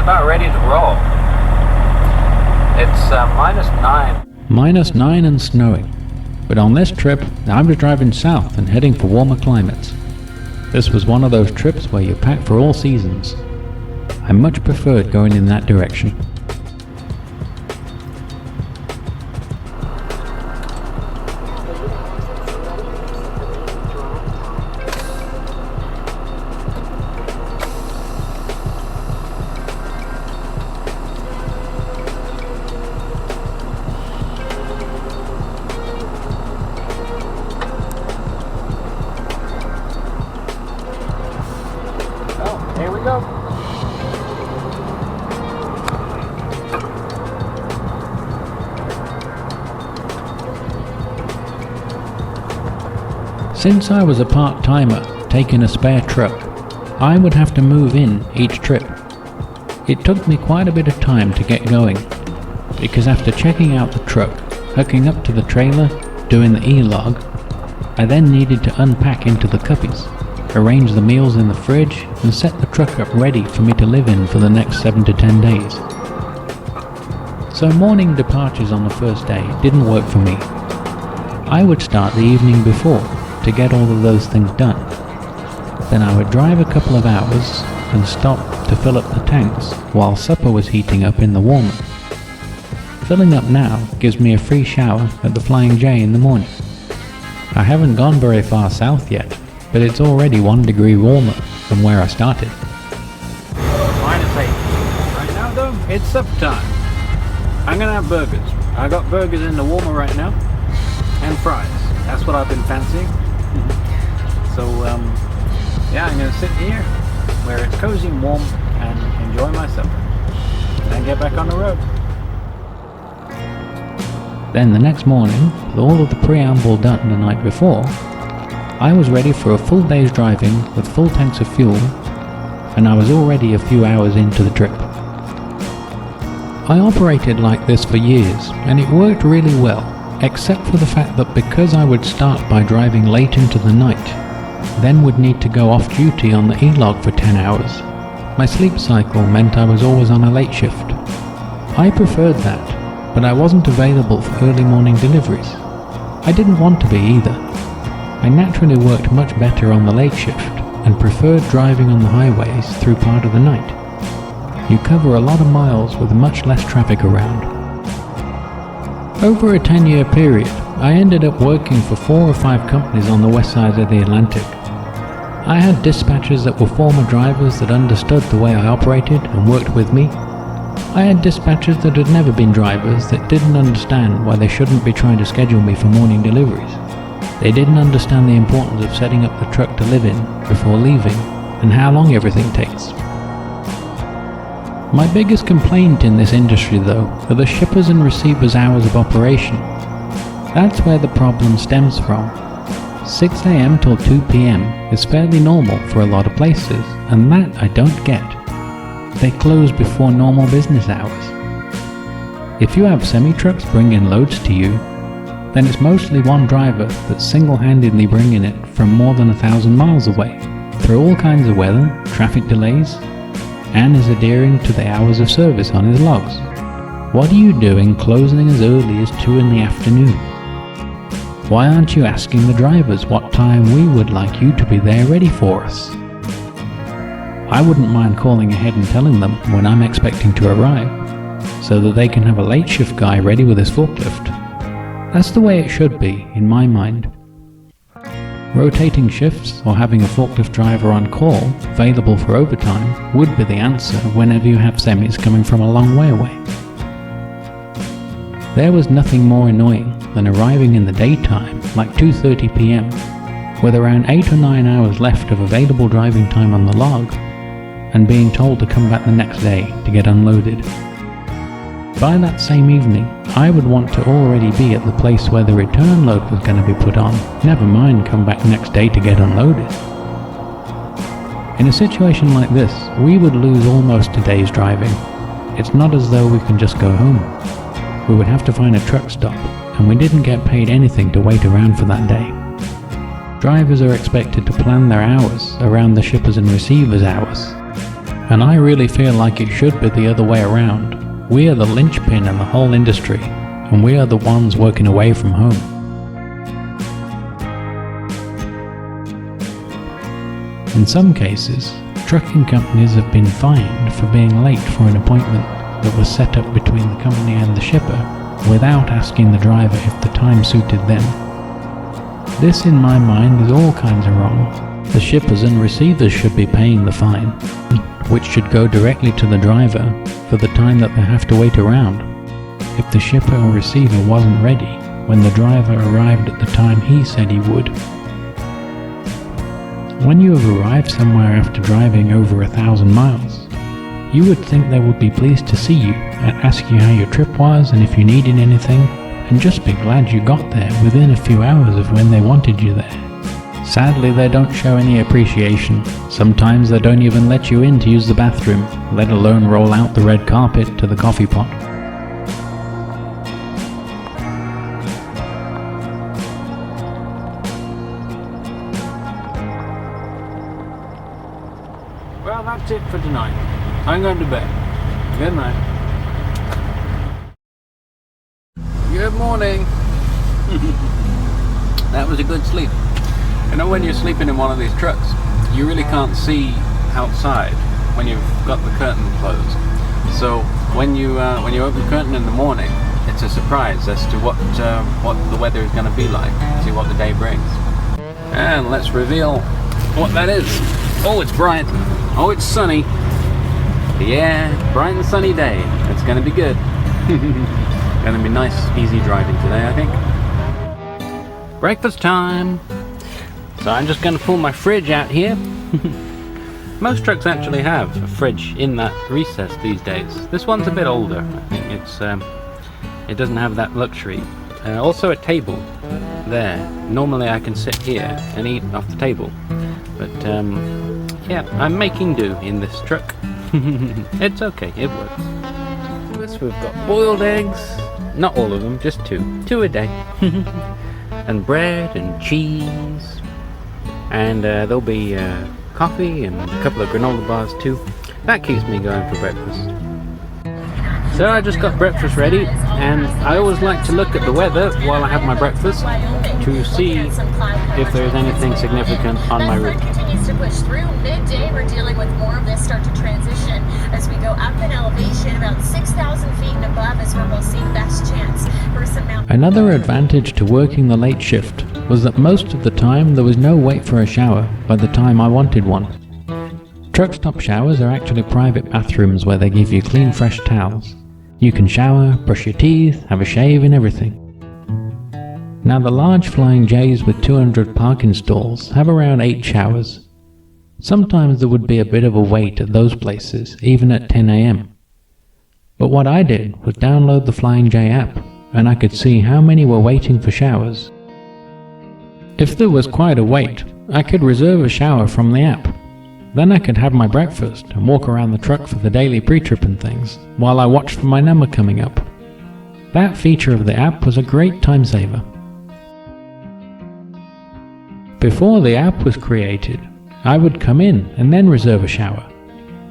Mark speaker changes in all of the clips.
Speaker 1: about ready to roll. It's -9.
Speaker 2: -9 and snowing. But on this trip, I was driving south and heading for warmer climates. This was one of those trips where you pack for all seasons. I much preferred going in that direction.
Speaker 1: Here we go.
Speaker 2: Since I was a part-timer taking a spare truck, I would have to move in each trip. It took me quite a bit of time to get going, because after checking out the truck, hooking up to the trailer, doing the E-log, I then needed to unpack into the cubbies, arrange the meals in the fridge, and set the truck up ready for me to live in for the next 7 to 10 days. So morning departures on the first day didn't work for me. I would start the evening before to get all of those things done. Then I would drive a couple of hours and stop to fill up the tanks while supper was heating up in the warmer. Filling up now gives me a free shower at the Flying J in the morning. I haven't gone very far south yet, but it's already 1 degree warmer than where I started.
Speaker 1: -8. Right now though, it's supper time. I'm gonna have burgers. I got burgers in the warmer right now, and fries. That's what I've been fancying. So yeah, I'm gonna sit here where it's cozy and warm and enjoy my supper. Then get back on the road.
Speaker 2: Then the next morning, with all of the preamble done the night before, I was ready for a full day's driving with full tanks of fuel, and I was already a few hours into the trip. I operated like this for years, and it worked really well, except for the fact that because I would start by driving late into the night, then would need to go off duty on the E-log for 10 hours, my sleep cycle meant I was always on a late shift. I preferred that, but I wasn't available for early morning deliveries. I didn't want to be either. I naturally worked much better on the late shift and preferred driving on the highways through part of the night. You cover a lot of miles with much less traffic around. Over a 10-year period, I ended up working for 4 or 5 companies on the west side of the Atlantic. I had dispatchers that were former drivers that understood the way I operated and worked with me. I had dispatchers that had never been drivers that didn't understand why they shouldn't be trying to schedule me for morning deliveries. They didn't understand the importance of setting up the truck to live in before leaving, and how long everything takes. My biggest complaint in this industry though are the shippers and receivers' hours of operation. That's where the problem stems from. 6 AM till 2 PM is fairly normal for a lot of places, and that I don't get. They close before normal business hours. If you have semi-trucks bringing loads to you, then it's mostly one driver that's single-handedly bringing it from more than 1,000 miles away, through all kinds of weather, traffic delays, and is adhering to the hours of service on his logs. What are you doing closing as early as 2 in the afternoon? Why aren't you asking the drivers what time we would like you to be there ready for us? I wouldn't mind calling ahead and telling them when I'm expecting to arrive, so that they can have a late shift guy ready with his forklift. That's the way it should be, in my mind. Rotating shifts or having a forklift driver on call, available for overtime, would be the answer whenever you have semis coming from a long way away. There was nothing more annoying than arriving in the daytime, like 2:30 PM, with around 8 or 9 hours left of available driving time on the log, and being told to come back the next day to get unloaded. By that same evening, I would want to already be at the place where the return load was going to be put on, never mind come back next day to get unloaded. In a situation like this, we would lose almost a day's driving. It's not as though we can just go home. We would have to find a truck stop, and we didn't get paid anything to wait around for that day. Drivers are expected to plan their hours around the shippers and receivers' hours. And I really feel like it should be the other way around. We are the linchpin in the whole industry, and we are the ones working away from home. In some cases, trucking companies have been fined for being late for an appointment that was set up between the company and the shipper without asking the driver if the time suited them. This, in my mind, is all kinds of wrong. The shippers and receivers should be paying the fine, which should go directly to the driver for the time that they have to wait around. If the shipper or receiver wasn't ready when the driver arrived at the time he said he would. When you have arrived somewhere after driving over 1,000 miles, you would think they would be pleased to see you and ask you how your trip was and if you needed anything, and just be glad you got there within a few hours of when they wanted you there. Sadly, they don't show any appreciation. Sometimes they don't even let you in to use the bathroom, let alone roll out the red carpet to the coffee pot.
Speaker 1: Well, that's it for tonight. I'm going to bed. Good night. Good morning. That was a good sleep. You know, when you're sleeping in one of these trucks, you really can't see outside when you've got the curtain closed. So when you open the curtain in the morning, it's a surprise as to what the weather is going to be like. See what the day brings. And let's reveal what that is. Oh, it's bright. Oh, it's sunny. Yeah, bright and sunny day. It's going to be good. Going to be nice, easy driving today, I think. Breakfast time. So I'm just going to pull my fridge out here. Most trucks actually have a fridge in that recess these days. This one's a bit older. I think it doesn't have that luxury. Also a table there. Normally I can sit here and eat off the table, but yeah, I'm making do in this truck. It's okay, it works. We've got boiled eggs, not all of them, just two a day, and bread and cheese, and there'll be coffee and a couple of granola bars too. That keeps me going for breakfast. So I just got breakfast ready, and I always like to look at the weather while I have my breakfast to see if there's anything significant on my route.
Speaker 3: Continues to push through midday. We're dealing with more of this start to transition as we go up in elevation about 6,000 feet and above is where we'll see best chance for some mountain.
Speaker 2: Another advantage to working the late shift was that most of the time there was no wait for a shower by the time I wanted one. Truck stop showers are actually private bathrooms where they give you clean, fresh towels. You can shower, brush your teeth, have a shave and everything. Now the large Flying J's with 200 parking stalls have around 8 showers. Sometimes there would be a bit of a wait at those places, even at 10 AM. But what I did was download the Flying J app, and I could see how many were waiting for showers. If there was quite a wait, I could reserve a shower from the app. Then I could have my breakfast and walk around the truck for the daily pre-trip and things, while I watched for my number coming up. That feature of the app was a great time saver. Before the app was created, I would come in and then reserve a shower.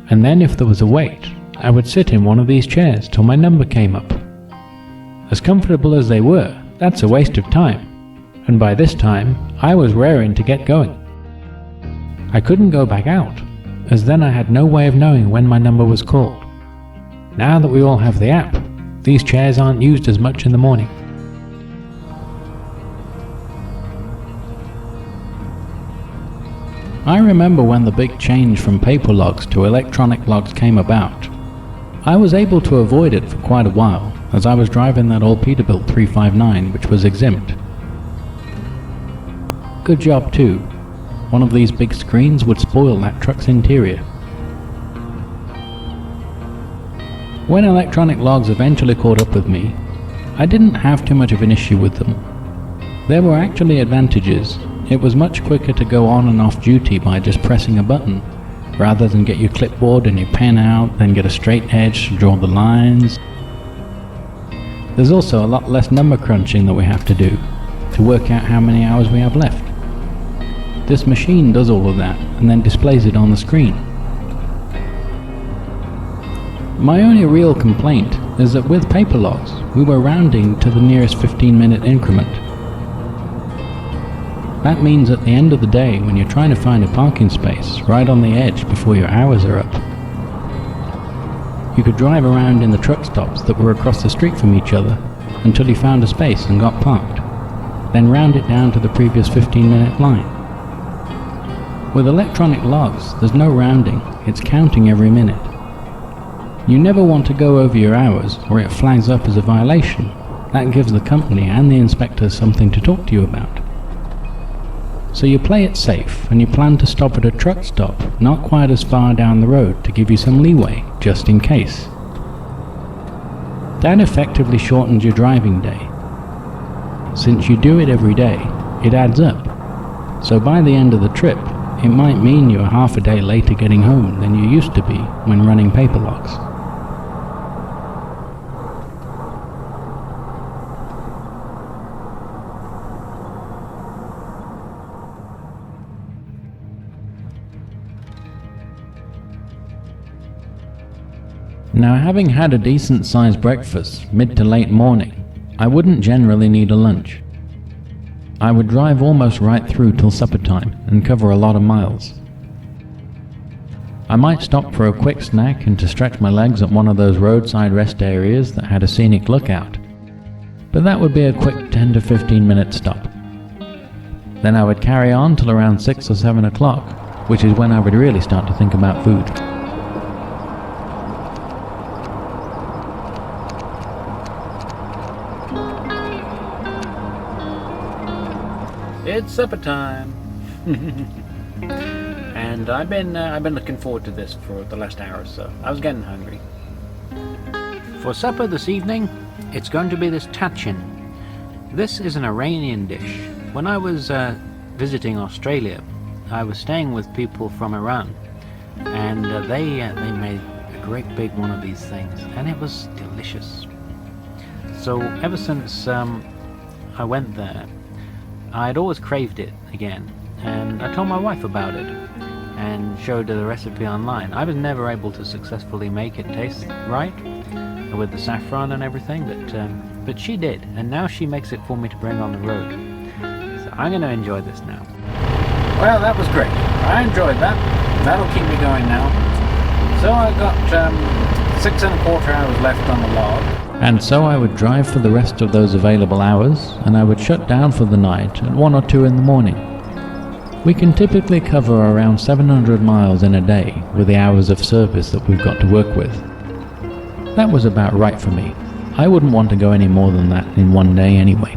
Speaker 2: And then if there was a wait, I would sit in one of these chairs till my number came up. As comfortable as they were, that's a waste of time. And by this time, I was raring to get going. I couldn't go back out, as then I had no way of knowing when my number was called. Now that we all have the app, these chairs aren't used as much in the morning. I remember when the big change from paper logs to electronic logs came about. I was able to avoid it for quite a while, as I was driving that old Peterbilt 359 which was exempt. Good job too. One of these big screens would spoil that truck's interior. When electronic logs eventually caught up with me, I didn't have too much of an issue with them. There were actually advantages. It was much quicker to go on and off duty by just pressing a button, rather than get your clipboard and your pen out, then get a straight edge to draw the lines. There's also a lot less number crunching that we have to do, to work out how many hours we have left. This machine does all of that, and then displays it on the screen. My only real complaint is that with paper logs, we were rounding to the nearest 15-minute increment. That means at the end of the day, when you're trying to find a parking space right on the edge before your hours are up, you could drive around in the truck stops that were across the street from each other until you found a space and got parked, then round it down to the previous 15-minute line. With electronic logs, there's no rounding, it's counting every minute. You never want to go over your hours or it flags up as a violation. That gives the company and the inspectors something to talk to you about. So you play it safe and you plan to stop at a truck stop not quite as far down the road to give you some leeway, just in case. That effectively shortens your driving day. Since you do it every day, it adds up. So by the end of the trip, it might mean you're half a day later getting home than you used to be when running paper logs. Now, having had a decent sized breakfast mid to late morning, I wouldn't generally need a lunch. I would drive almost right through till supper time and cover a lot of miles. I might stop for a quick snack and to stretch my legs at one of those roadside rest areas that had a scenic lookout, but that would be a quick 10 to 15 minute stop. Then I would carry on till around 6 or 7 o'clock, which is when I would really start to think about food.
Speaker 1: It's supper time. And I've been looking forward to this for the last hour or so. I was getting hungry. For supper this evening, it's going to be this tachin. This is an Iranian dish. When I was visiting Australia, I was staying with people from Iran, and they made a great big one of these things, and it was delicious. So ever since I went there, I'd always craved it again, and I told my wife about it and showed her the recipe online. I was never able to successfully make it taste right with the saffron and everything, but she did, and now she makes it for me to bring on the road. So I'm going to enjoy this now. Well, that was great. I enjoyed that. That'll keep me going now. So I got 6¼ hours left on the log.
Speaker 2: And so I would drive for the rest of those available hours, and I would shut down for the night at 1 or 2 in the morning. We can typically cover around 700 miles in a day with the hours of service that we've got to work with. That was about right for me. I wouldn't want to go any more than that in one day anyway.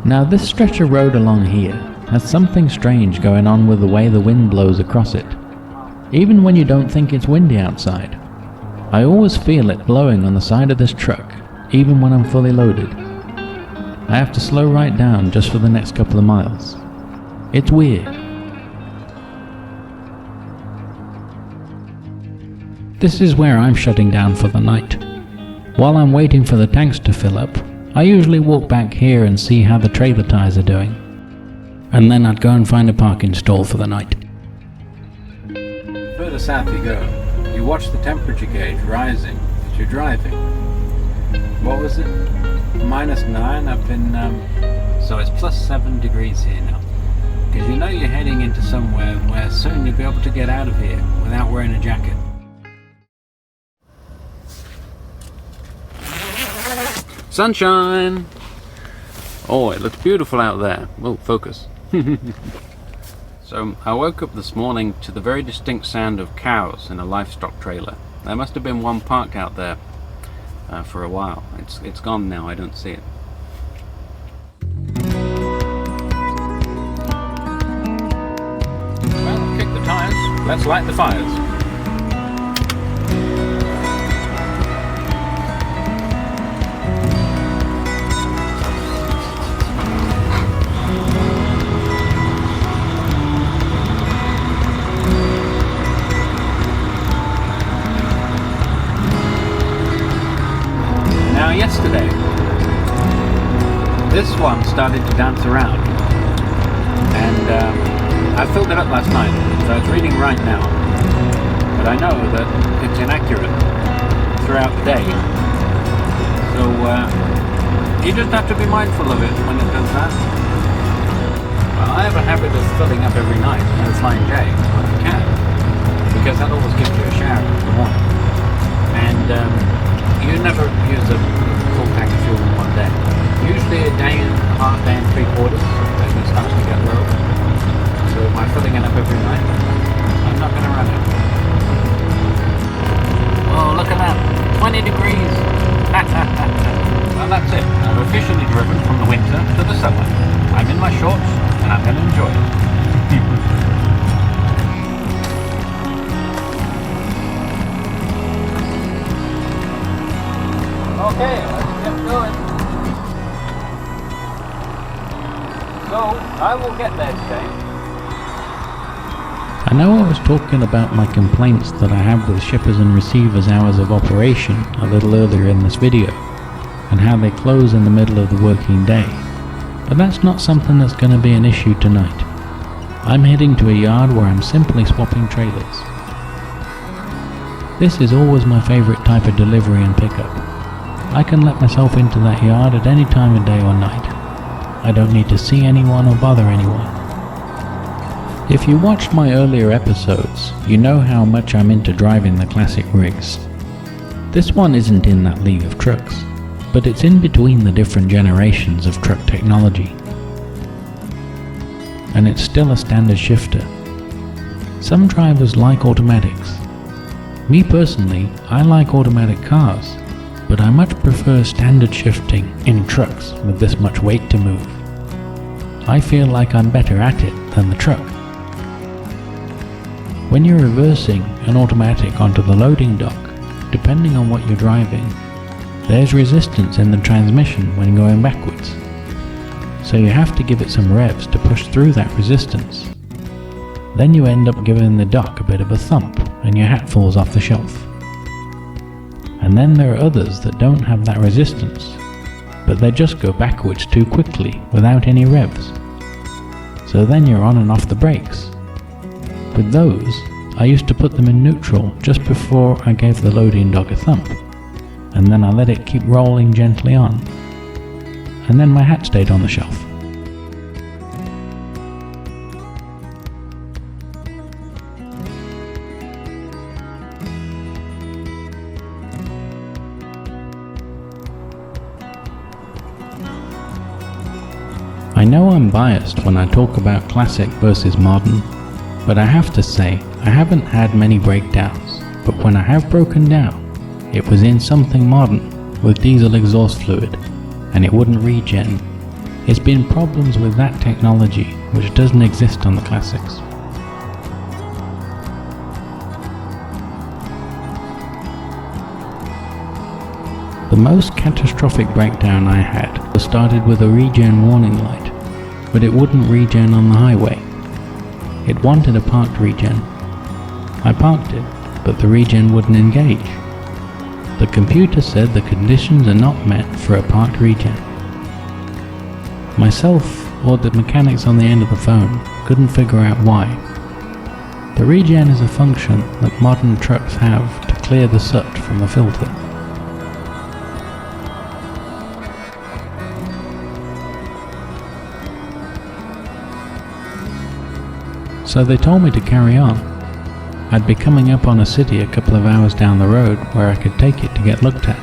Speaker 2: Now this stretch of road along here has something strange going on with the way the wind blows across it. Even when you don't think it's windy outside, I always feel it blowing on the side of this truck, even when I'm fully loaded. I have to slow right down just for the next couple of miles. It's weird. This is where I'm shutting down for the night. While I'm waiting for the tanks to fill up, I usually walk back here and see how the trailer tires are doing. And then I'd go and find a parking stall for the night.
Speaker 1: Further south you go, you watch the temperature gauge rising as you're driving. What was it? -9 up in, so it's +7 degrees here now. Because you know you're heading into somewhere where soon you'll be able to get out of here without wearing a jacket. Sunshine! Oh, it looks beautiful out there. Oh, focus. So I woke up this morning to the very distinct sound of cows in a livestock trailer. There must have been one parked out there for a while. It's gone now, I don't see it. Well, I've kicked the tires. Let's light the fires. Now yesterday, this one started to dance around, and I filled it up last night, so it's reading right now. But I know that it's inaccurate throughout the day. So you just have to be mindful of it when it does that. Well, I have a habit of filling up every night in the Flying J when I can, because that always gives you a shower in the morning. And you never use a full tank of fuel in one day. Usually a day and a half, day and 3/4, as it starts to get low. So by filling it up every night, I'm not going to run it. Oh, look at that, 20 degrees. Well, that's it. I've officially driven from the winter to the summer. I'm in my shorts and I'm going to enjoy it. Okay, let's get going. So, I will get there today.
Speaker 2: I know I was talking about my complaints that I have with shippers and receivers' hours of operation a little earlier in this video, and how they close in the middle of the working day, but that's not something that's going to be an issue tonight. I'm heading to a yard where I'm simply swapping trailers. This is always my favourite type of delivery and pickup. I can let myself into that yard at any time of day or night. I don't need to see anyone or bother anyone. If you watched my earlier episodes, you know how much I'm into driving the classic rigs. This one isn't in that league of trucks, but it's in between the different generations of truck technology. And it's still a standard shifter. Some drivers like automatics. Me personally, I like automatic cars, but I much prefer standard shifting in trucks with this much weight to move. I feel like I'm better at it than the truck. When you're reversing an automatic onto the loading dock, depending on what you're driving, there's resistance in the transmission when going backwards. So you have to give it some revs to push through that resistance. Then you end up giving the dock a bit of a thump and your hat falls off the shelf. And then there are others that don't have that resistance, but they just go backwards too quickly without any revs. So then you're on and off the brakes. With those, I used to put them in neutral just before I gave the loading dock a thump, and then I let it keep rolling gently on, and then my hat stayed on the shelf. I know I'm biased when I talk about classic versus modern, but I have to say, I haven't had many breakdowns, but when I have broken down, it was in something modern with diesel exhaust fluid, and it wouldn't regen. It's been problems with that technology which doesn't exist on the classics. The most catastrophic breakdown I had started with a regen warning light, but it wouldn't regen on the highway. It wanted a parked regen. I parked it, but the regen wouldn't engage. The computer said the conditions are not met for a parked regen. Myself or the mechanics on the end of the phone couldn't figure out why. The regen is a function that modern trucks have to clear the soot from the filter. So they told me to carry on. I'd be coming up on a city a couple of hours down the road where I could take it to get looked at.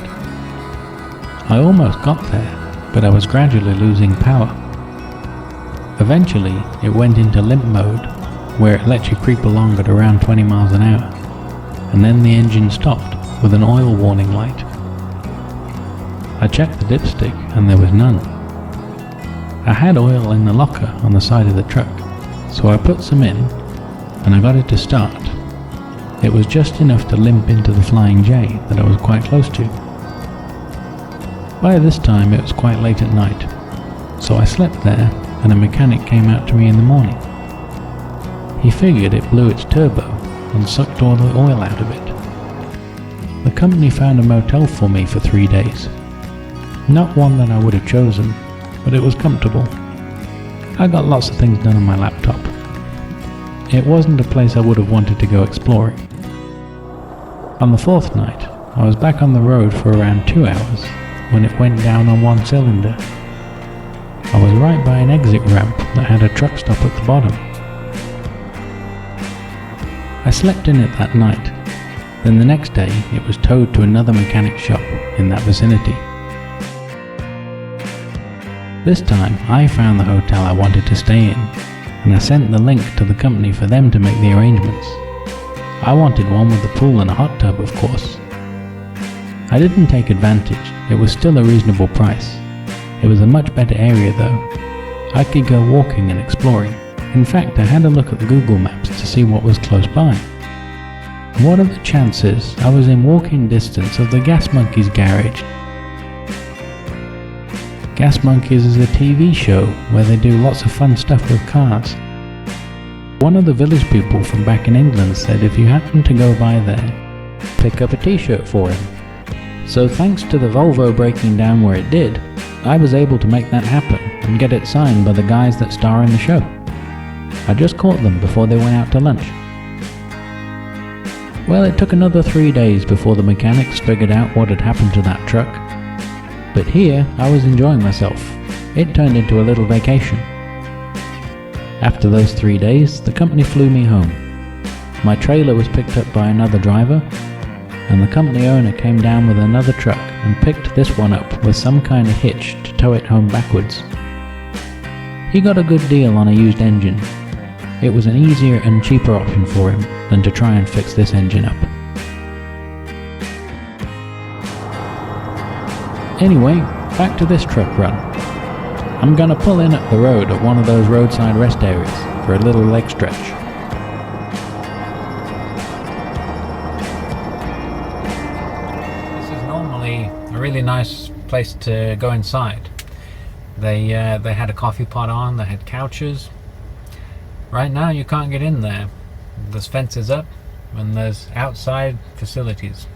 Speaker 2: I almost got there, but I was gradually losing power. Eventually, it went into limp mode, where it lets you creep along at around 20 miles an hour, and then the engine stopped with an oil warning light. I checked the dipstick and there was none. I had oil in the locker on the side of the truck, so I put some in, and I got it to start. It was just enough to limp into the Flying J that I was quite close to. By this time it was quite late at night, so I slept there, and a mechanic came out to me in the morning. He figured it blew its turbo and sucked all the oil out of it. The company found a motel for me for 3 days. Not one that I would have chosen, but it was comfortable. I got lots of things done on my laptop. it wasn't a place I would have wanted to go exploring. On the fourth night, I was back on the road for around 2 hours when it went down on one cylinder. I was right by an exit ramp that had a truck stop at the bottom. I slept in it that night. Then the next day it was towed to another mechanic shop in that vicinity. This time I found the hotel I wanted to stay in, and I sent the link to the company for them to make the arrangements. I wanted one with a pool and a hot tub, of course. I didn't take advantage, it was still a reasonable price. It was a much better area though. I could go walking and exploring. In fact, I had a look at Google Maps to see what was close by. What are the chances I was in walking distance of the Gas Monkeys garage? Gas Monkeys is a TV show where they do lots of fun stuff with cars. One of the village people from back in England said if you happen to go by there, pick up a t-shirt for him. So thanks to the Volvo breaking down where it did, I was able to make that happen and get it signed by the guys that star in the show. I just caught them before they went out to lunch. Well, it took another 3 days before the mechanics figured out what had happened to that truck. But here, I was enjoying myself. It turned into a little vacation. After those 3 days, the company flew me home. My trailer was picked up by another driver, and the company owner came down with another truck and picked this one up with some kind of hitch to tow it home backwards. He got a good deal on a used engine. It was an easier and cheaper option for him than to try and fix this engine up. Anyway, back to this truck run. I'm gonna pull in up the road at one of those roadside rest areas for a little leg stretch.
Speaker 1: This is normally a really nice place to go inside. They had a coffee pot on, they had couches. Right now you can't get in there. There's fences up and there's outside facilities.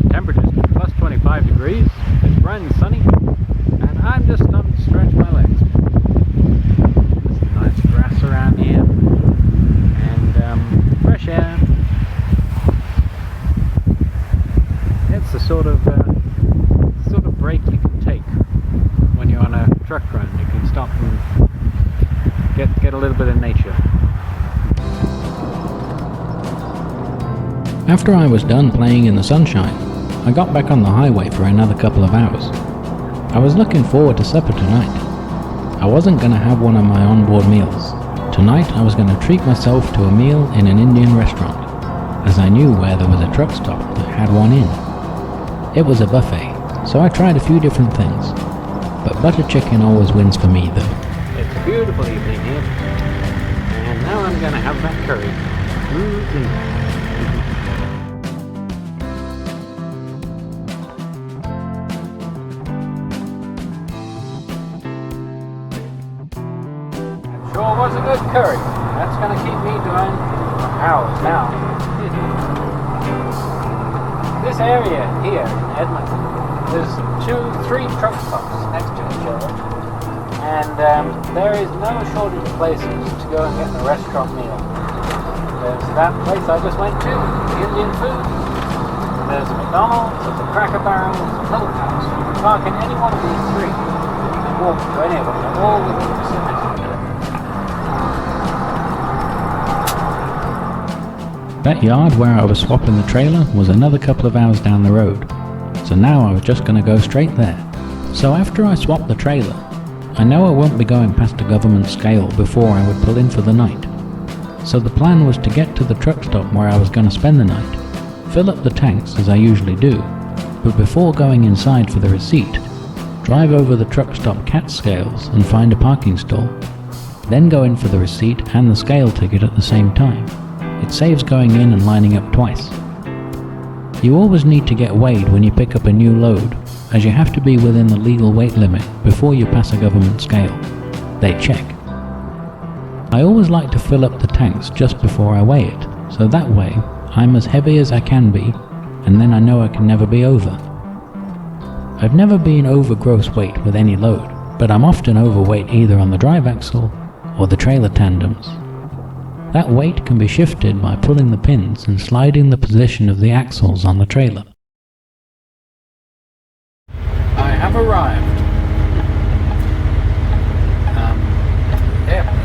Speaker 1: Temperature's plus 25 degrees, it's bright and sunny, and I'm just stopping to stretch my legs. There's some nice grass around here, and fresh air. It's the sort of break you can take when you're on a truck run. You can stop and get a little bit of nature.
Speaker 2: After I was done playing in the sunshine, I got back on the highway for another couple of hours. I was looking forward to supper tonight. I wasn't going to have one of my onboard meals. Tonight I was going to treat myself to a meal in an Indian restaurant, as I knew where there was a truck stop that had one in. It was a buffet, so I tried a few different things, but butter chicken always wins for me though.
Speaker 1: It's a beautiful evening here, and now I'm going to have that curry. Sure was a good curry. That's going to keep me going for hours now. This area here in Edmonton, there's 2-3 truck stops next to each other, and there is no shortage of places to go and get a restaurant meal. There's that place I just went to, Indian food. There's a McDonald's, there's a Cracker Barrel, there's a Little House. You can park in any one of these 3. You can walk to any of them. They're all within the vicinity.
Speaker 2: That yard where I was swapping the trailer was another couple of hours down the road, so now I was just going to go straight there. So after I swapped the trailer, I know I won't be going past a government scale before I would pull in for the night. So the plan was to get to the truck stop where I was going to spend the night, fill up the tanks as I usually do, but before going inside for the receipt, drive over the truck stop CAT scales and find a parking stall, then go in for the receipt and the scale ticket at the same time. It saves going in and lining up twice. You always need to get weighed when you pick up a new load, as you have to be within the legal weight limit before you pass a government scale. They check. I always like to fill up the tanks just before I weigh it, so that way I'm as heavy as I can be, and then I know I can never be over. I've never been over gross weight with any load, but I'm often overweight either on the drive axle or the trailer tandems. That weight can be shifted by pulling the pins and sliding the position of the axles on the trailer.
Speaker 1: I have arrived.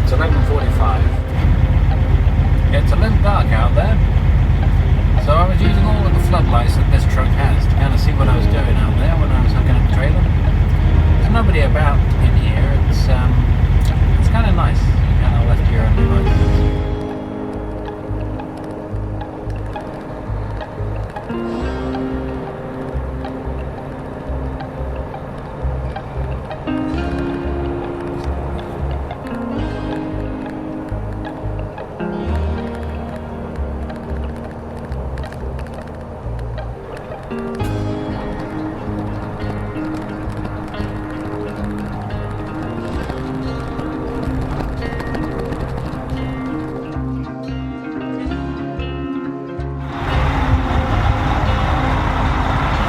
Speaker 1: It's 11:45. It's a little dark out there, so I was using all of the floodlights that this truck has to kind of see what I was doing out there when I was hooking up the trailer. There's nobody about in here. It's kind of nice. You kind of left your own devices.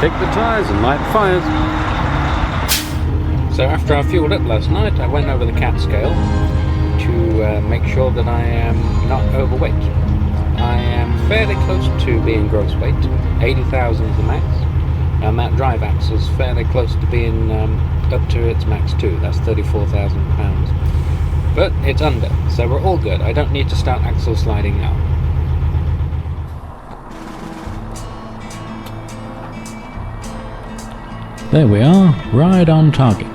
Speaker 1: Kick the tyres and light fires. So after I fueled up last night, I went over the cat scale to make sure that I am not overweight. I am fairly close to being gross weight. 80,000 is the max, and that drive axle is fairly close to being up to its max too. That's 34,000 pounds. But it's under, so we're all good. I don't need to start axle sliding now.
Speaker 2: There we are, right on target.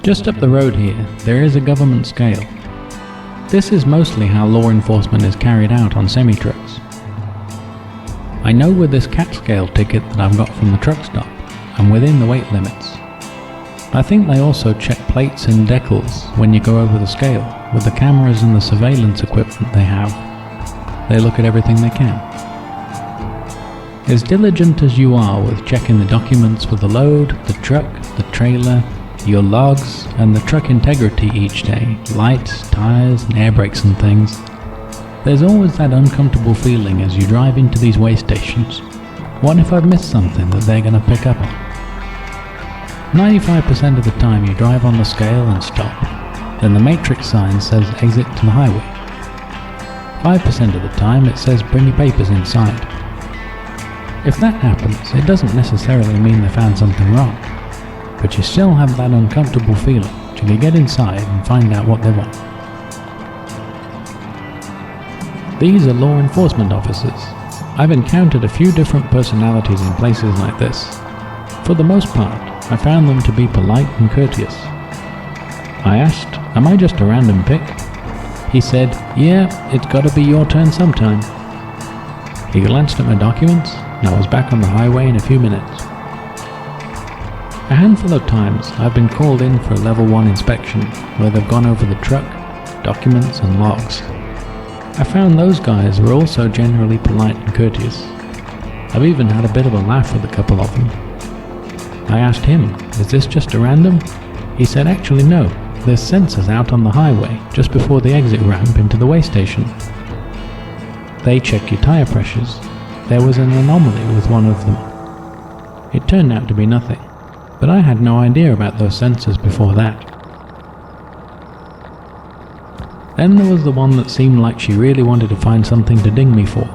Speaker 2: Just up the road here, there is a government scale. This is mostly how law enforcement is carried out on semi-trucks. I know with this cat scale ticket that I've got from the truck stop, I'm within the weight limits. I think they also check plates and decals when you go over the scale. With the cameras and the surveillance equipment they have, they look at everything they can. As diligent as you are with checking the documents for the load, the truck, the trailer, your logs, and the truck integrity each day, lights, tires, and air brakes and things, there's always that uncomfortable feeling as you drive into these weigh stations. What if I've missed something that they're going to pick up on? 95% of the time you drive on the scale and stop, then the matrix sign says exit to the highway. 5% of the time it says bring your papers inside. If that happens, it doesn't necessarily mean they found something wrong, but you still have that uncomfortable feeling till you get inside and find out what they want. These are law enforcement officers. I've encountered a few different personalities in places like this. For the most part, I found them to be polite and courteous. I asked, am I just a random pick? He said, yeah, it's gotta be your turn sometime. He glanced at my documents, and I was back on the highway in a few minutes. A handful of times I've been called in for a level 1 inspection where they've gone over the truck, documents and logs. I found those guys were also generally polite and courteous. I've even had a bit of a laugh with a couple of them. I asked him, is this just a random? He said actually no, there's sensors out on the highway just before the exit ramp into the weigh station. They check your tyre pressures. There was an anomaly with one of them. It turned out to be nothing, but I had no idea about those sensors before that. Then there was the one that seemed like she really wanted to find something to ding me for.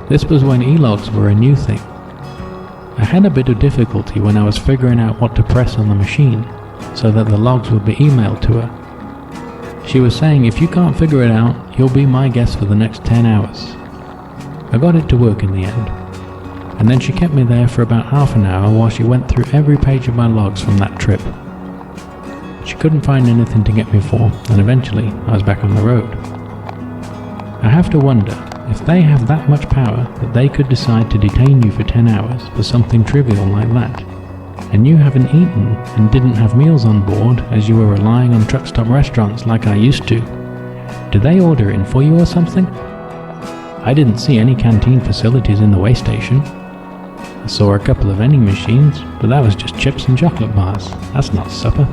Speaker 2: This was when Elogs were a new thing. I had a bit of difficulty when I was figuring out what to press on the machine so that the logs would be emailed to her. She was saying if you can't figure it out, you'll be my guest for the next 10 hours. I got it to work in the end, and then she kept me there for about half an hour while she went through every page of my logs from that trip. She couldn't find anything to get me for, and eventually I was back on the road. I have to wonder if they have that much power that they could decide to detain you for 10 hours for something trivial like that, and you haven't eaten and didn't have meals on board as you were relying on truck stop restaurants like I used to. Did they order in for you or something? I didn't see any canteen facilities in the weigh station. I saw a couple of vending machines, but that was just chips and chocolate bars. That's not supper.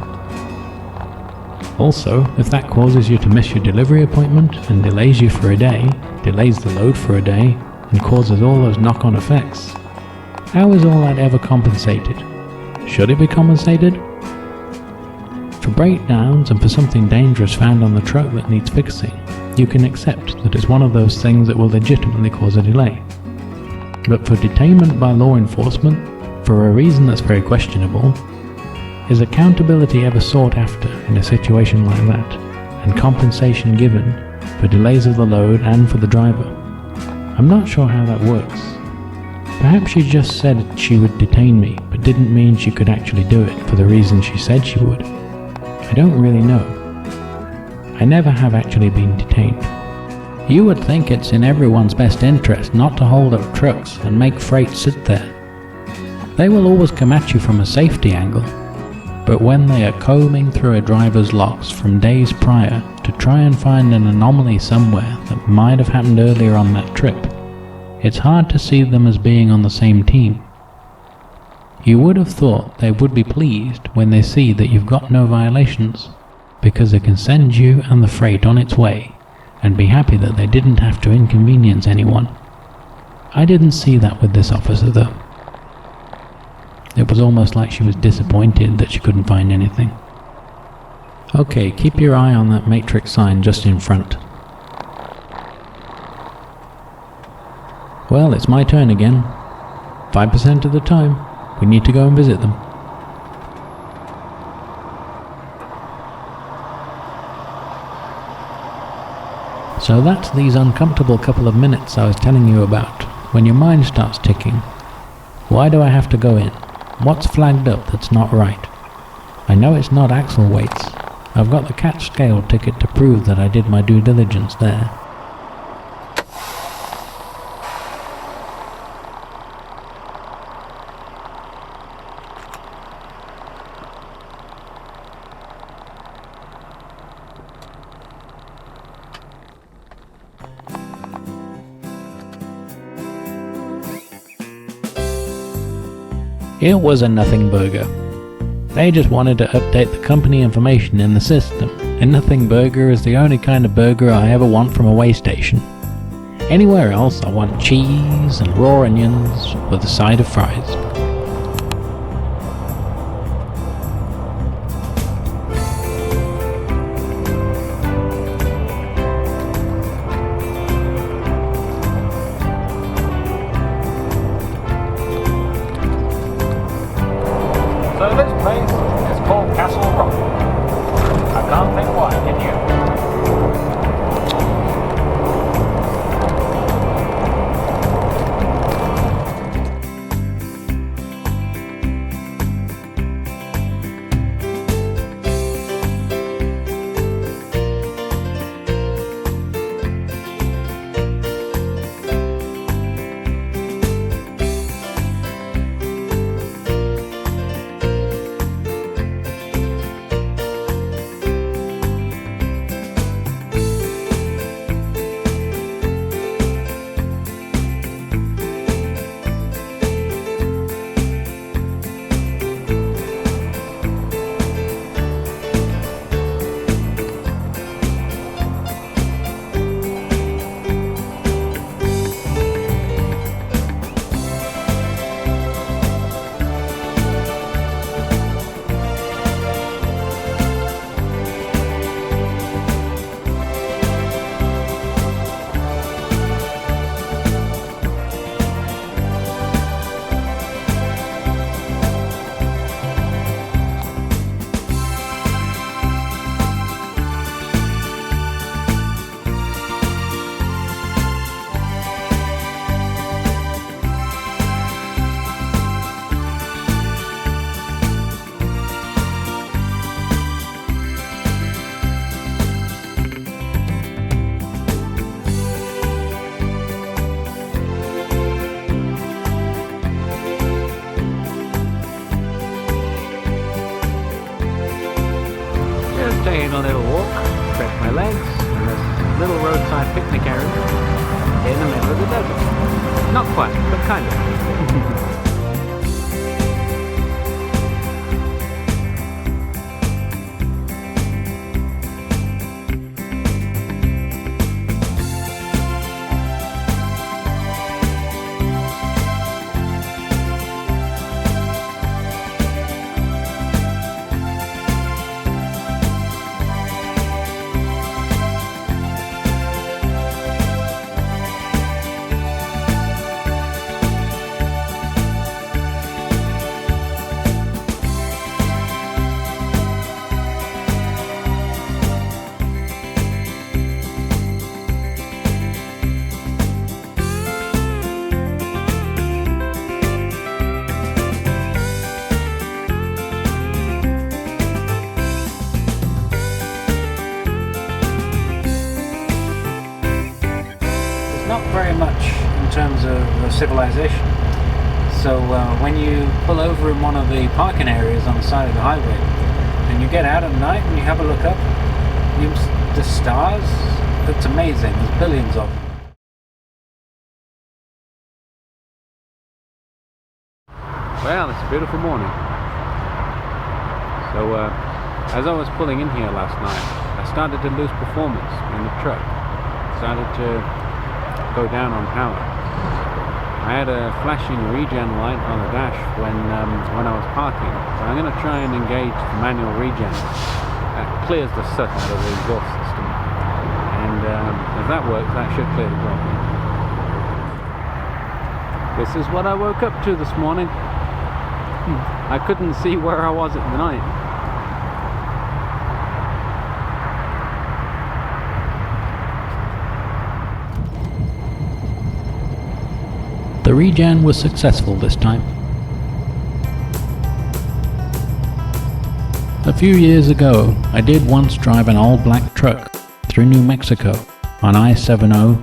Speaker 2: Also, if that causes you to miss your delivery appointment and delays you for a day, delays the load for a day, and causes all those knock-on effects, how is all that ever compensated? Should it be compensated? For breakdowns and for something dangerous found on the truck that needs fixing, you can accept that it's one of those things that will legitimately cause a delay. But for detainment by law enforcement, for a reason that's very questionable, is accountability ever sought after in a situation like that, and compensation given for delays of the load and for the driver? I'm not sure how that works. Perhaps she just said she would detain me, but didn't mean she could actually do it for the reason she said she would. I don't really know. I never have actually been detained. You would think it's in everyone's best interest not to hold up trucks and make freight sit there. They will always come at you from a safety angle, but when they are combing through a driver's logs from days prior to try and find an anomaly somewhere that might have happened earlier on that trip, it's hard to see them as being on the same team. You would have thought they would be pleased when they see that you've got no violations, because they can send you and the freight on its way, and be happy that they didn't have to inconvenience anyone. I didn't see that with this officer though. It was almost like she was disappointed that she couldn't find anything. Okay, keep your eye on that matrix sign just in front. Well, it's my turn again. 5% of the time, we need to go and visit them. So that's these uncomfortable couple of minutes I was telling you about, when your mind starts ticking. Why do I have to go in? What's flagged up that's not right? I know it's not axle weights. I've got the catch scale ticket to prove that I did my due diligence there. It was a nothing burger. They just wanted to update the company information in the system, and nothing burger is the only kind of burger I ever want from a way station. Anywhere else I want cheese and raw onions with a side of fries.
Speaker 1: So this place is called Castle Rock. I can't think why, can you? Taking a little walk, stretch my legs, and this little roadside picnic area in the middle of the desert. Not quite, but kind of. terms of civilization. So when you pull over in one of the parking areas on the side of the highway, and you get out at night and you have a look up, the stars, it's amazing. There's billions of them. Well, it's a beautiful morning. So as I was pulling in here last night, I started to lose performance in the truck. Started to go down on power. I had a flashing regen light on the dash when I was parking. So I'm going to try and engage the manual regen. That clears the soot out of the exhaust system. And if that works, that should clear the problem. This is what I woke up to this morning. I couldn't see where I was at the night.
Speaker 2: The regen was successful this time. A few years ago, I did once drive an all-black truck through New Mexico on I-70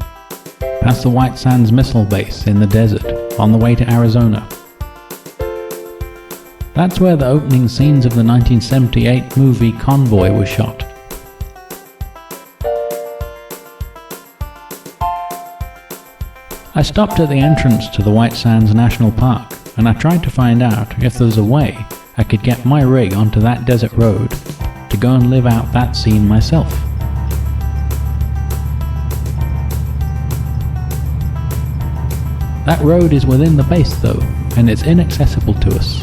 Speaker 2: past the White Sands Missile Base in the desert on the way to Arizona. That's where the opening scenes of the 1978 movie Convoy was shot. I stopped at the entrance to the White Sands National Park and I tried to find out if there's a way I could get my rig onto that desert road to go and live out that scene myself. That road is within the base though, and it's inaccessible to us.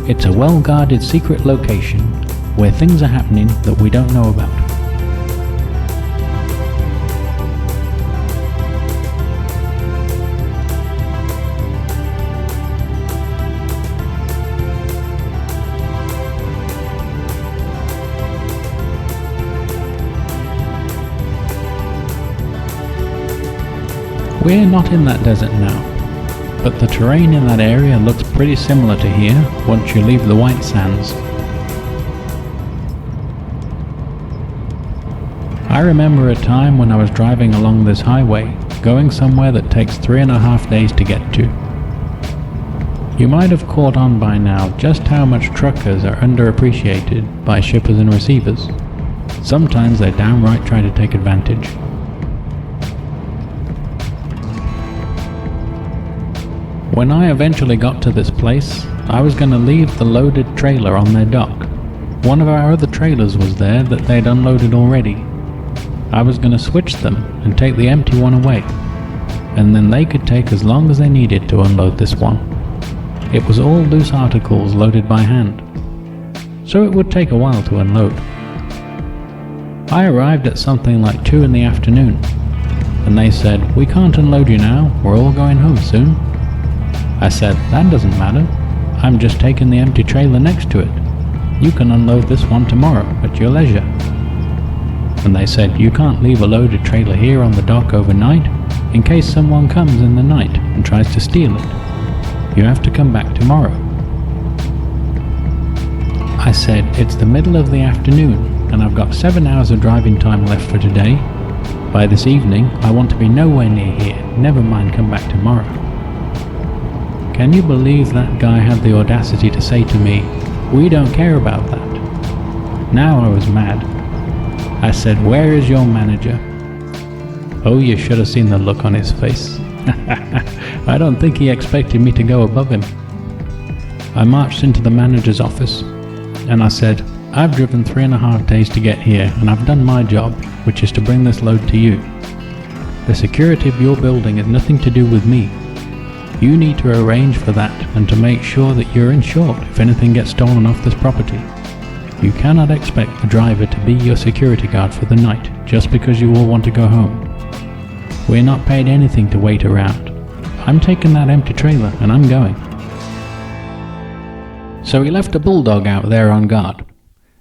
Speaker 2: It's a well-guarded secret location where things are happening that we don't know about. We're not in that desert now, but the terrain in that area looks pretty similar to here once you leave the White Sands. I remember a time when I was driving along this highway, going somewhere that takes 3.5 days to get to. You might have caught on by now just how much truckers are underappreciated by shippers and receivers. Sometimes they downright try to take advantage. When I eventually got to this place, I was going to leave the loaded trailer on their dock. One of our other trailers was there that they'd unloaded already. I was going to switch them and take the empty one away, and then they could take as long as they needed to unload this one. It was all loose articles loaded by hand, so it would take a while to unload. I arrived at something like 2 in the afternoon, and they said, "We can't unload you now, we're all going home soon." I said, "That doesn't matter, I'm just taking the empty trailer next to it. You can unload this one tomorrow at your leisure." And they said, "You can't leave a loaded trailer here on the dock overnight in case someone comes in the night and tries to steal it. You have to come back tomorrow." I said, "It's the middle of the afternoon and I've got 7 hours of driving time left for today. By this evening, I want to be nowhere near here, never mind come back tomorrow." Can you believe that guy had the audacity to say to me, "We don't care about that"? Now I was mad. I said, "Where is your manager?" Oh, you should have seen the look on his face. I don't think he expected me to go above him. I marched into the manager's office and I said, "I've driven 3.5 days to get here and I've done my job, which is to bring this load to you. The security of your building has nothing to do with me. You need to arrange for that and to make sure that you're insured if anything gets stolen off this property. You cannot expect the driver to be your security guard for the night just because you all want to go home. We're not paid anything to wait around. I'm taking that empty trailer and I'm going." So he left a bulldog out there on guard.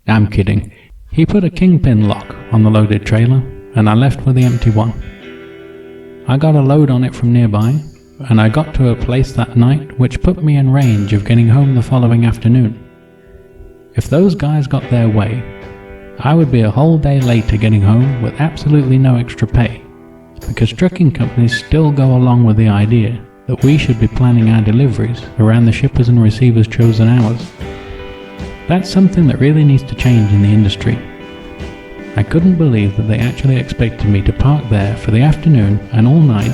Speaker 2: I'm kidding. He put a kingpin lock on the loaded trailer and I left with the empty one. I got a load on it from nearby, and I got to a place that night which put me in range of getting home the following afternoon. If those guys got their way, I would be a whole day later getting home with absolutely no extra pay, because trucking companies still go along with the idea that we should be planning our deliveries around the shippers and receivers' chosen hours. That's something that really needs to change in the industry. I couldn't believe that they actually expected me to park there for the afternoon and all night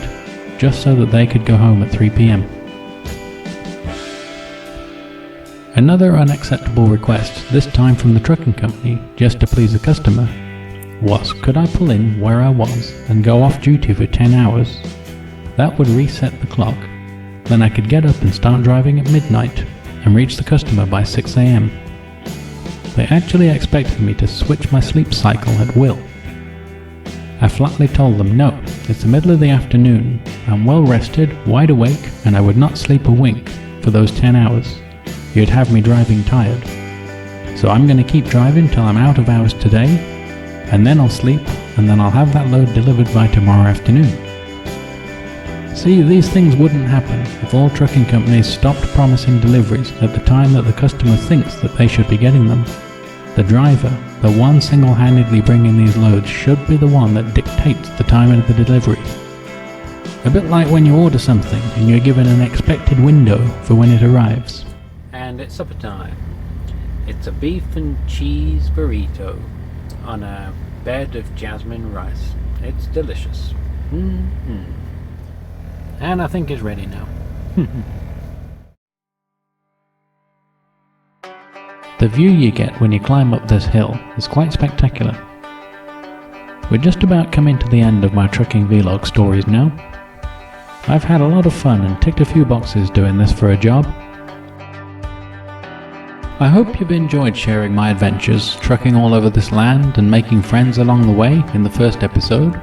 Speaker 2: just so that they could go home at 3 p.m. Another unacceptable request, this time from the trucking company, just to please the customer, was could I pull in where I was and go off duty for 10 hours? That would reset the clock. Then I could get up and start driving at midnight and reach the customer by 6 a.m. They actually expected me to switch my sleep cycle at will. I flatly told them no, it's the middle of the afternoon, I'm well rested, wide awake, and I would not sleep a wink for those 10 hours. You'd have me driving tired. So I'm going to keep driving till I'm out of hours today, and then I'll sleep, and then I'll have that load delivered by tomorrow afternoon. See, these things wouldn't happen if all trucking companies stopped promising deliveries at the time that the customer thinks that they should be getting them. The driver, the one single-handedly bringing these loads, should be the one that dictates the time of the delivery. A bit like when you order something and you're given an expected window for when it arrives.
Speaker 1: And it's supper time. It's a beef and cheese burrito on a bed of jasmine rice. It's delicious. And I think it's ready now.
Speaker 2: The view you get when you climb up this hill is quite spectacular. We're just about coming to the end of my trucking vlog stories now. I've had a lot of fun and ticked a few boxes doing this for a job. I hope you've enjoyed sharing my adventures, trucking all over this land and making friends along the way in the first episode.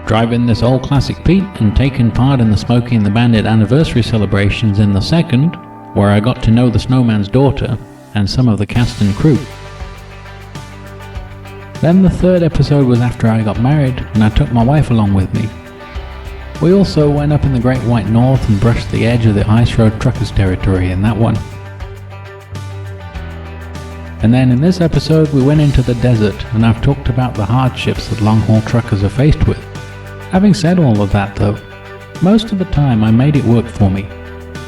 Speaker 2: Driving this old classic Pete and taking part in the Smokey the Bandit anniversary celebrations in the second, where I got to know the snowman's daughter and some of the cast and crew. Then the third episode was after I got married and I took my wife along with me. We also went up in the Great White North and brushed the edge of the Ice Road Truckers territory in that one. And then in this episode we went into the desert and I've talked about the hardships that long-haul truckers are faced with. Having said all of that though, most of the time I made it work for me.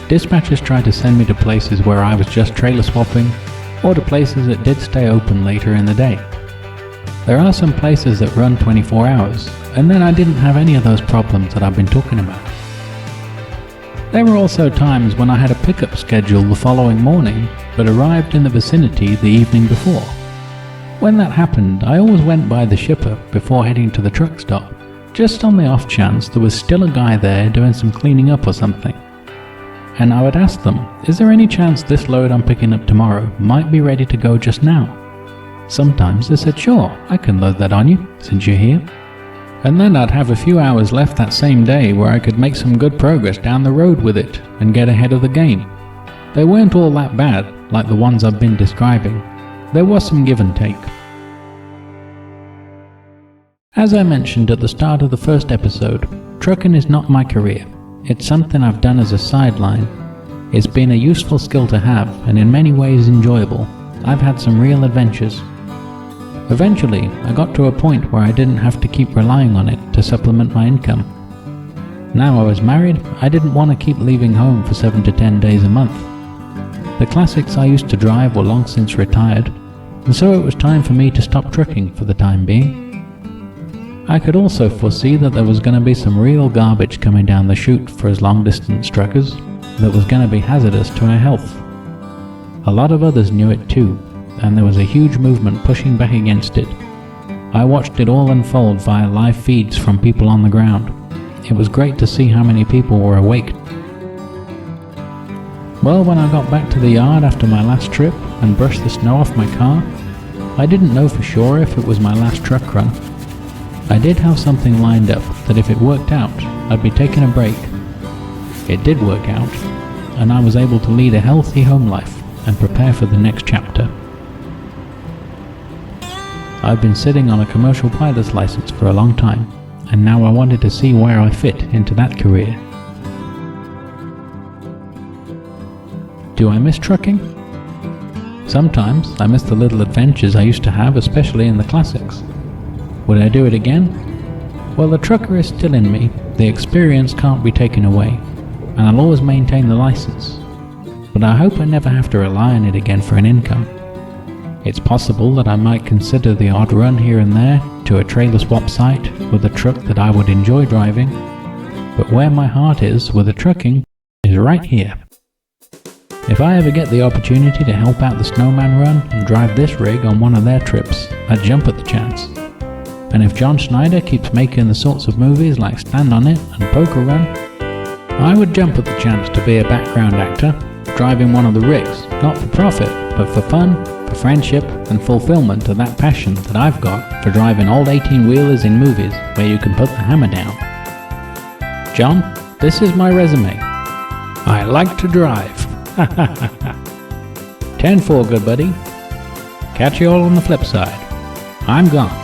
Speaker 2: Dispatchers tried to send me to places where I was just trailer swapping, or to places that did stay open later in the day. There are some places that run 24 hours, and then I didn't have any of those problems that I've been talking about. There were also times when I had a pickup schedule the following morning, but arrived in the vicinity the evening before. When that happened, I always went by the shipper before heading to the truck stop, just on the off chance there was still a guy there doing some cleaning up or something. And I would ask them, is there any chance this load I'm picking up tomorrow might be ready to go just now? Sometimes they said, sure, I can load that on you, since you're here. And then I'd have a few hours left that same day where I could make some good progress down the road with it and get ahead of the game. They weren't all that bad, like the ones I've been describing. There was some give and take. As I mentioned at the start of the first episode, trucking is not my career. It's something I've done as a sideline. It's been a useful skill to have and in many ways enjoyable. I've had some real adventures. Eventually, I got to a point where I didn't have to keep relying on it to supplement my income. Now I was married, I didn't want to keep leaving home for 7 to 10 days a month. The classics I used to drive were long since retired, and so it was time for me to stop trucking for the time being. I could also foresee that there was going to be some real garbage coming down the chute for us long-distance truckers that was going to be hazardous to our health. A lot of others knew it too, and there was a huge movement pushing back against it. I watched it all unfold via live feeds from people on the ground. It was great to see how many people were awake. Well, when I got back to the yard after my last trip and brushed the snow off my car, I didn't know for sure if it was my last truck run. I did have something lined up that if it worked out, I'd be taking a break. It did work out, and I was able to lead a healthy home life and prepare for the next chapter. I've been sitting on a commercial pilot's license for a long time, and now I wanted to see where I fit into that career. Do I miss trucking? Sometimes I miss the little adventures I used to have, especially in the classics. Would I do it again? Well, the trucker is still in me, the experience can't be taken away, and I'll always maintain the license. But I hope I never have to rely on it again for an income. It's possible that I might consider the odd run here and there to a trailer swap site with a truck that I would enjoy driving, but where my heart is with the trucking is right here. If I ever get the opportunity to help out the Snowman Run and drive this rig on one of their trips, I'd jump at the chance. And if John Schneider keeps making the sorts of movies like Stand On It and Poker Run, I would jump at the chance to be a background actor, driving one of the rigs, not for profit, but for fun, for friendship and fulfillment of that passion that I've got for driving old 18-wheelers in movies where you can put the hammer down. John, this is my resume. I like to drive. 10-4, good buddy. Catch you all on the flip side. I'm gone.